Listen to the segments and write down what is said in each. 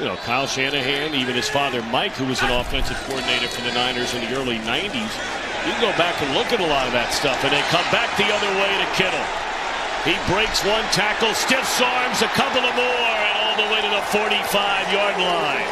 You know, Kyle Shanahan, even his father Mike, who was an offensive coordinator for the Niners in the early 90s, you can go back and look at a lot of that stuff, and they come back the other way to Kittle. He breaks one tackle, stiffs arms, a couple of more, and all the way to the 45-yard line.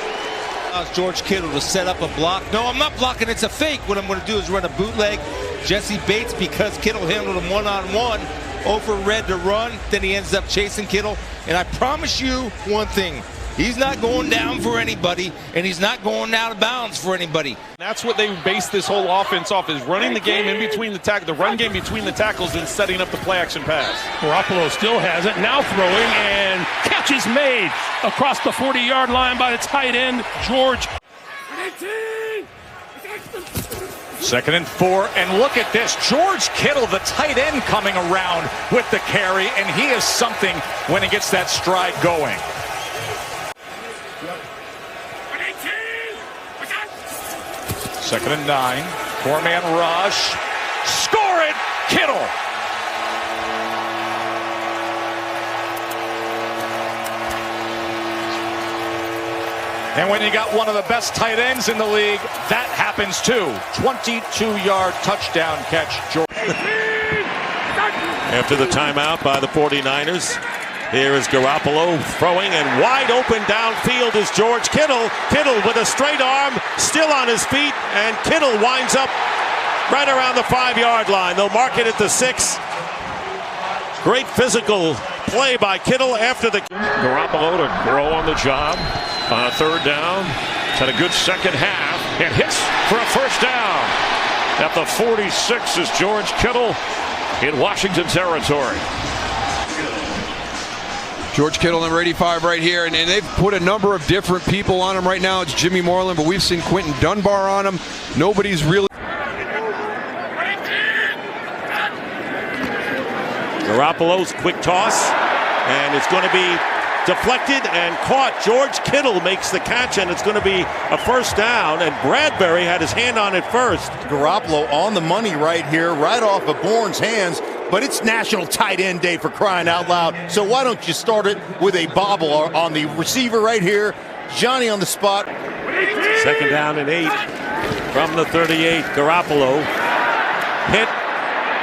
George Kittle to set up a block. No, I'm not blocking. It's a fake. What I'm going to do is run a bootleg. Jesse Bates, because Kittle handled him one-on-one, overread the run. Then he ends up chasing Kittle. And I promise you one thing. He's not going down for anybody, and he's not going out of bounds for anybody. That's what they base this whole offense off, is running the game in between the run game between the tackles and setting up the play-action pass. Garoppolo still has it, now throwing, and catch is made across the 40-yard line by the tight end, George. 2nd and 4, and look at this. George Kittle, the tight end, coming around with the carry, and he is something when he gets that stride going. 2nd and 9, 4-man rush, score it, Kittle. And when you got one of the best tight ends in the league, that happens too. 22-yard touchdown catch, George. After the timeout by the 49ers, here is Garoppolo throwing, and wide open downfield is George Kittle. Kittle with a straight arm, still on his feet, and Kittle winds up right around the 5-yard line. They'll mark it at the 6. Great physical play by Kittle after the... Garoppolo to grow on the job on a 3rd down. He's had a good second half. It hits for a 1st down. At the 46 is George Kittle in Washington territory. George Kittle, number 85 right here, and they've put a number of different people on him right now. It's Jimmy Moreland, but we've seen Quentin Dunbar on him. Nobody's really... Garoppolo's quick toss, and it's going to be deflected and caught. George Kittle makes the catch, and it's going to be a 1st down, and Bradbury had his hand on it first. Garoppolo on the money right here, right off of Bourne's hands. But it's National Tight End Day, for crying out loud. So why don't you start it with a bobble on the receiver right here. Johnny on the spot. 2nd down and 8 from the 38. Garoppolo hit,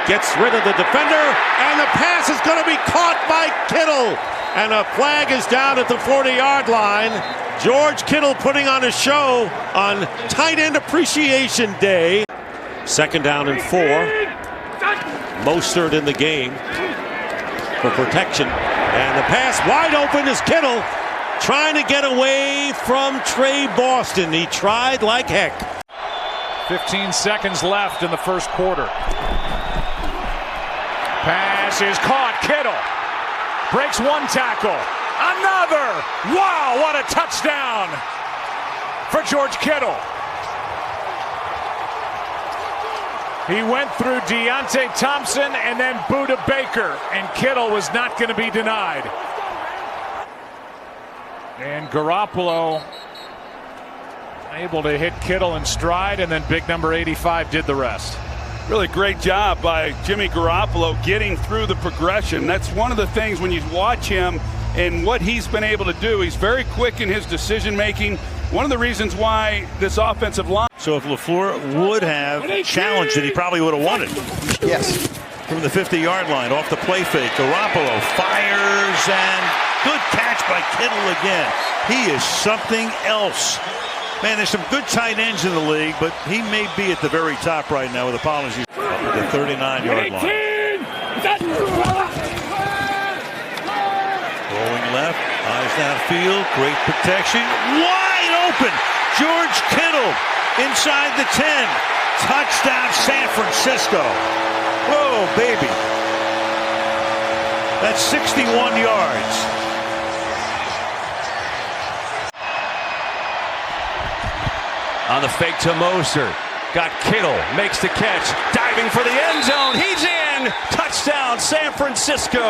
gets rid of the defender, and the pass is going to be caught by Kittle. And a flag is down at the 40-yard line. George Kittle putting on a show on Tight End Appreciation Day. 2nd down and 4. Mostert in the game for protection, and the pass wide open is Kittle trying to get away from Trey Boston. He tried like heck. 15 seconds left in the 1st quarter. Pass is caught. Kittle breaks one tackle. Another. Wow, what a touchdown for George Kittle. He went through Deontay Thompson and then Buda Baker, and Kittle was not going to be denied. And Garoppolo able to hit Kittle in stride, and then big number 85 did the rest. Really great job by Jimmy Garoppolo getting through the progression. That's one of the things when you watch him and what he's been able to do. He's very quick in his decision making. One of the reasons why this offensive line... So if LaFleur would have challenged it, he probably would have won it. Yes. From the 50-yard line, off the play fake, Garoppolo fires, and good catch by Kittle again. He is something else. Man, there's some good tight ends in the league, but he may be at the very top right now, with apologies. At the 39-yard line. Rolling left, eyes downfield, great protection, wide open. George Kittle inside the 10. Touchdown, San Francisco. Whoa, baby. That's 61 yards. On the fake to Mostert. Got Kittle, makes the catch, diving for the end zone. He's in. Touchdown, San Francisco.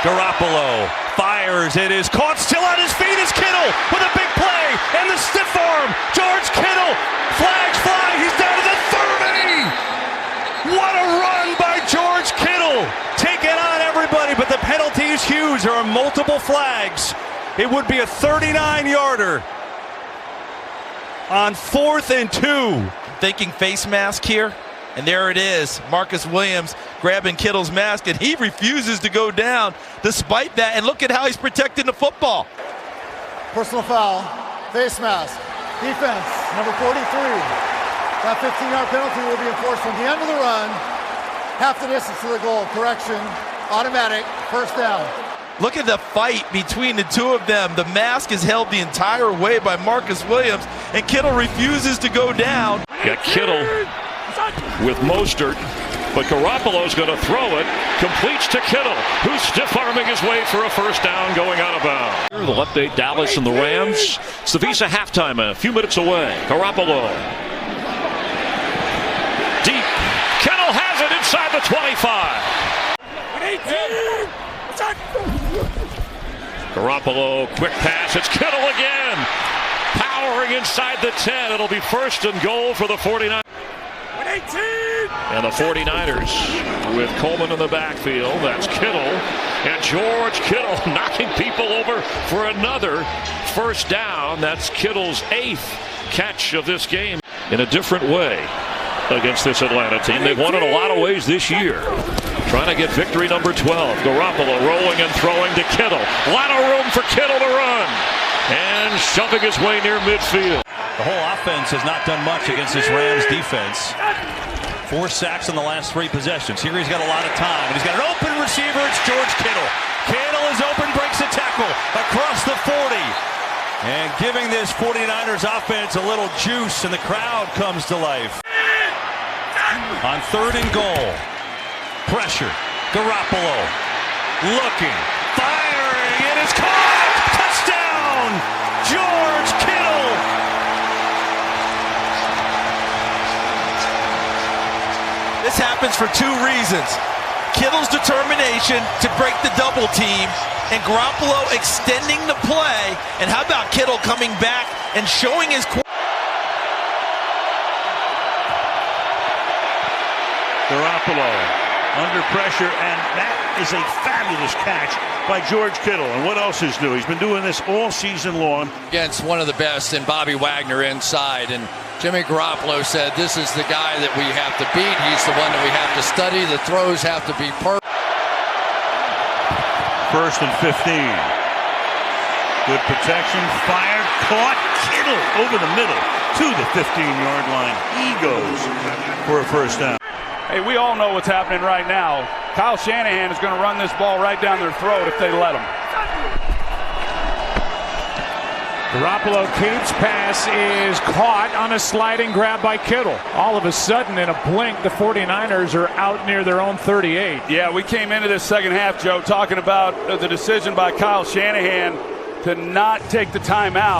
Garoppolo fires. It is caught. Still on his feet is Kittle with a big play and the stiff arm. George Kittle. Flags fly. He's down to the 30. What a run by George Kittle. Taking on everybody, but the penalty is huge. There are multiple flags. It would be a 39-yarder on 4th and 2. Thinking face mask here, and there it is. Marcus Williams grabbing Kittle's mask, and he refuses to go down despite that. And look at how he's protecting the football. Personal foul, face mask, defense, number 43. That 15-yard penalty will be enforced from the end of the run, half the distance to the goal. Correction, automatic, first down. Look at the fight between the two of them. The mask is held the entire way by Marcus Williams, and Kittle refuses to go down. Got Kittle with Mostert, but Garoppolo's going to throw it. Completes to Kittle, who's stiff-arming his way for a first down going out of bounds. They'll update Dallas and the Rams. It's the Visa halftime, a few minutes away. Garoppolo. Deep. Kittle has it inside the 25. Garoppolo, quick pass. It's Kittle again. Powering inside the 10. It'll be first and goal for the 49ers. And the 49ers with Coleman in the backfield. That's Kittle. And George Kittle knocking people over for another first down. That's Kittle's 8th catch of this game in a different way against this Atlanta team. They've won in a lot of ways this year. Trying to get victory number 12. Garoppolo rolling and throwing to Kittle. A lot of room for Kittle to run. And shoving his way near midfield. The whole offense has not done much against this Rams defense. 4 sacks in the last 3 possessions. Here he's got a lot of time, and he's got an open receiver. It's George Kittle. Kittle is open, breaks a tackle across the 40. And giving this 49ers offense a little juice, and the crowd comes to life. On 3rd and goal. Pressure. Garoppolo. Looking. Firing. It is caught. Touchdown. George Kittle. This happens for 2 reasons. Kittle's determination to break the double team, and Garoppolo extending the play. And how about Kittle coming back and showing his... Garoppolo under pressure, and that is a fabulous catch by George Kittle. And what else is new? He's been doing this all season long. Against one of the best in Bobby Wagner inside. And Jimmy Garoppolo said, this is the guy that we have to beat. He's the one that we have to study. The throws have to be perfect. 1st and 15. Good protection. Fired. Caught. Kittle over the middle to the 15-yard line. He goes for a first down. Hey, we all know what's happening right now. Kyle Shanahan is going to run this ball right down their throat if they let him. Garoppolo keeps, pass is caught on a sliding grab by Kittle. All of a sudden, in a blink, the 49ers are out near their own 38. Yeah, we came into this second half, Joe, talking about the decision by Kyle Shanahan to not take the timeout.